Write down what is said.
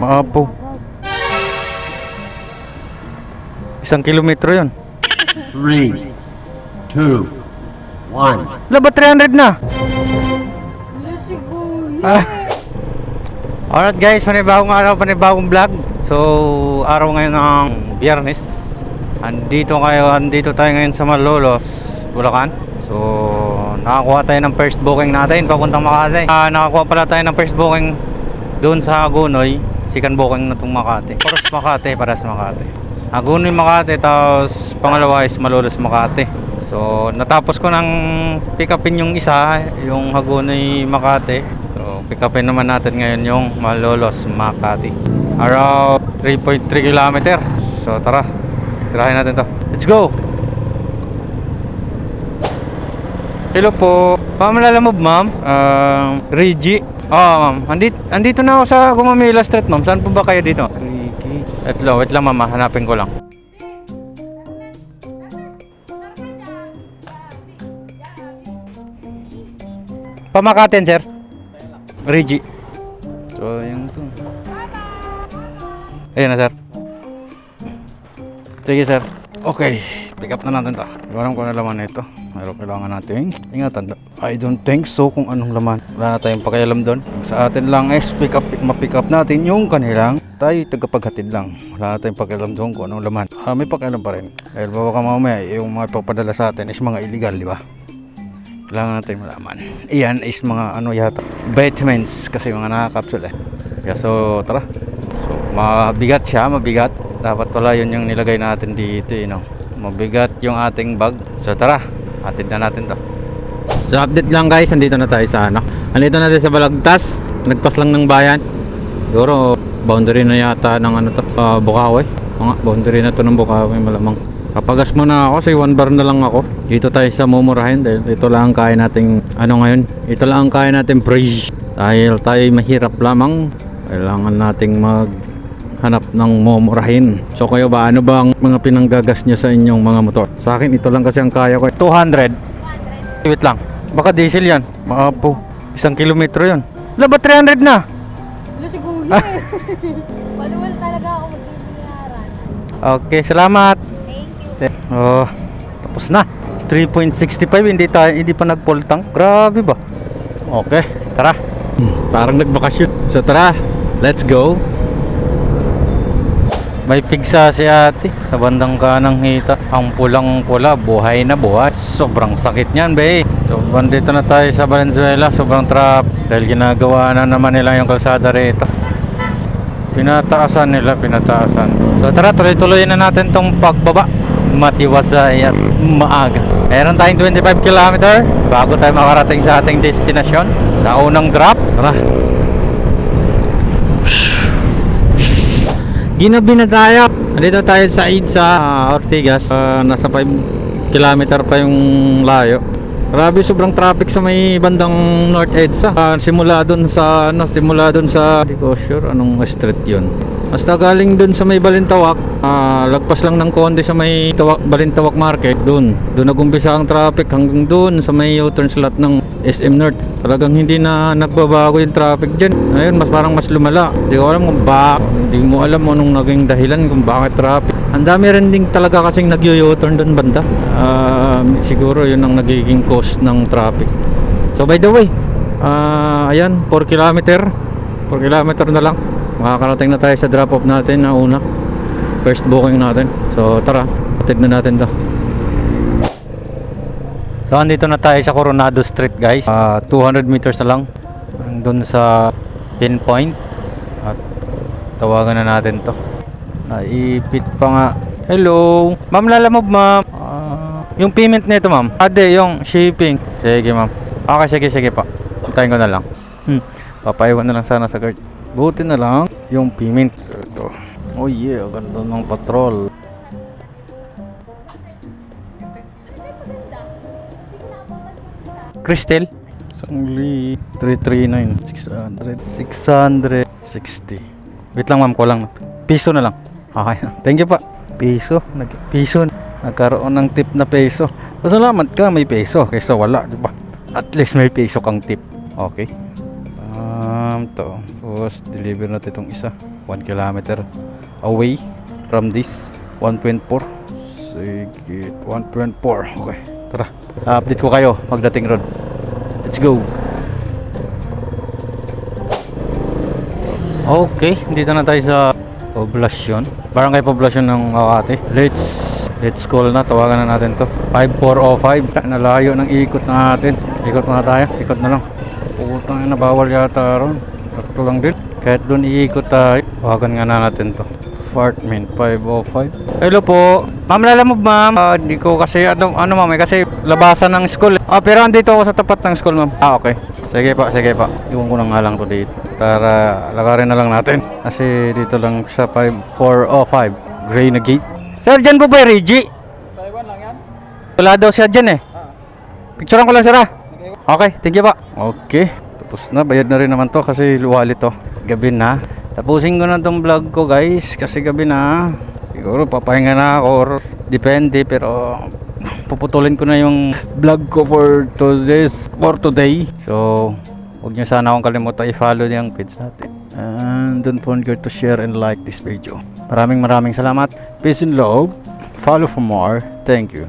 Maapo. 1 kilometro yun. 3, 2, 1. Wala ba 300 na? Ah. Alright guys, panibagong araw, panibagong vlog. So, araw ngayon ng Biyernes. Andito tayo ngayon sa Malolos, Bulacan. So, nakakuha tayo ng first booking natin papuntang Makati. Nakakuha pala tayo ng first booking doon sa Agunoy. Second booking na itong Makati. Paras Makati. Agunoy Makati, tapos pangalawa is Malolos Makati. So, natapos ko ng pick upin yung isa, yung Agunoy Makati. So, pick upin naman natin ngayon yung Malolos Makati. Around 3.3 km. So, tara. Tirahin natin to. Let's go! Hello po. Pamalalamove, ma'am. Reggie. Ma'am. Andito na ako sa Gumamela Street, ma'am. Saan po ba kayo dito? Reggie. Wait lang, ma'am. Hanapin ko lang. Pamakatin, sir. Reggie. So, yung to. Ayan na, sir. Sige, sir. Okay. Pick up na natin to. Iwanan ko na laman nito. Pero kailangan natin ingatan. I don't think so kung anong laman. Wala na tayong pakialam doon. Sa atin lang is ma-pick up natin yung kanilang. Tayo tagapaghatid lang. Wala na tayong pakialam doon kung anong laman. May pakialam pa rin. Dahil baka mamaya yung mga ipapadala sa atin is mga illegal, di ba? Kailangan natin malaman. Iyan is mga yata vitamins kasi mga nakakapsule yeah, so tara. So mabigat siya, mabigat. Dapat pala yun yung nilagay natin dito, mabigat yung ating bag. So tara, hatid na natin to. So update lang guys, andito na tayo sa andito na tayo sa Balagtas. Nagpas lang ng bayan. Siguro boundary na yata ng Bukawi. Boundary na to ng Bukawi malamang. Kapagas muna ako, 1 bar na lang ako. Dito tayo sa mumurahin dahil ito lang ang kaya nating ngayon. Ito lang ang kaya nating bridge. Dahil tayo mahirap lamang, kailangan nating maghanap ng mumurahin. So kayo ba, ano ba ang mga pinanggagas nyo sa inyong mga motor? Sa akin ito lang kasi ang kaya ko. 200. Wait lang, baka diesel yan. Maapo, 1 kilometro yun. Wala ba 300 na? Wala siguro Paluwal talaga ako mag-iiyaran. Okay, salamat. Thank you. Oh, tapos na. 3.65, hindi pa nag-full tank. Grabe ba? Okay, tara. Parang nagbakasyon. So tara, let's go. May pigsa si ate sa bandang kanang hita. Ang pulang pula, buhay na buhay. Sobrang sakit niyan, be. So bandito na tayo sa Valenzuela. Sobrang trap dahil ginagawa na naman nila yung kalsada rito. Pinataasan. So tara, tuloy-tuloy na natin tong pagbaba. Matiwasay at maaga. Meron tayong 25 km bago tayo makarating sa ating destinasyon. Sa unang drop, tara. Ginabi na tayo. Dito tayo sa Ortigas. Nasa 5 km pa yung layo. Grabe, sobrang traffic sa may bandang North EDSA. Simula dun sa hindi ko sure anong street yun. Basta galing dun sa may Balintawak, lagpas lang ng konti sa may Balintawak Market, dun nagumpisa ang traffic hanggang dun sa may U-turn slot ng SM North. Talagang hindi na nagbabago yung traffic dyan. Ngayon, parang mas lumala. Hindi mo alam anong naging dahilan kung bakit traffic. Ang dami rin din talaga kasing nag-U-turn dun banda. Siguro yun ang nagiging cause ng traffic. So by the way, ayan, 4 km na lang. Makakarating na tayo sa drop off natin na una. First booking natin. So tara, hatid na natin to. So andito na tayo sa Coronado Street guys. 200 meters na lang doon sa pinpoint. At tawagan na natin to. Naipit pa nga. Hello, ma'am, lalamove ma'am. Yung payment nito ma'am. Yung shipping. Sige ma'am. Okay, sige pa. Hintayin ko na lang. Papaiwan na lang sana sa guard. Buti na lang yung payment. Ito. Oh yeah, ganda ng patrol. Crystal Sangli 339 660. Wait lang ma'am, ko lang. Piso na lang. Okay. Thank you pa. Piso. Nagkaroon ng tip na peso. Pasalamat ka may peso kaysa wala, di ba? At least may peso kang tip. Okay. To. Tapos, deliver natin itong isa. 1 kilometer away from this. 1.4. Sige, 1.4. Okay, tara. Update ko kayo pagdating ron. Let's go. Okay, dito na tayo sa poblasyon. Barangay poblasyon ng Makati. Let's call na. Tawagan na natin to. 5405. Nalayo ng ikot natin. Ikot na tayo. Ikot na lang. Putang na, bawal yata ron. Sakto lang din. Kahit doon iikot tayo. Tawagan nga na natin to. Apartment 505. Hello po. Ma'am, lalamog ma'am. Hindi ko kasi ano ma'am, kasi labasan ng school. Pero andito ako sa tapat ng school ma'am. Okay. Sige pa. Iwan ko na nga lang to dito. Para lakarin na lang natin. Kasi dito lang sa 5405. Gray na gate. Sir, dyan po ba yung Reggie? Taiwan lang yan? Wala daw siya dyan eh. Picturean ko lang sir. Okay, thank you pa. Okay. Tapos na, bayad na rin naman to kasi wallet to. Gabi na. Tapusin ko na tong vlog ko guys kasi gabi na. Siguro papahinga na ako or depende, pero puputulin ko na yung vlog ko for today. So, huwag niyo sana akong kalimutan i-follow yung page natin. And don't forget to share and like this video. Maraming salamat. Peace and love. Follow for more. Thank you.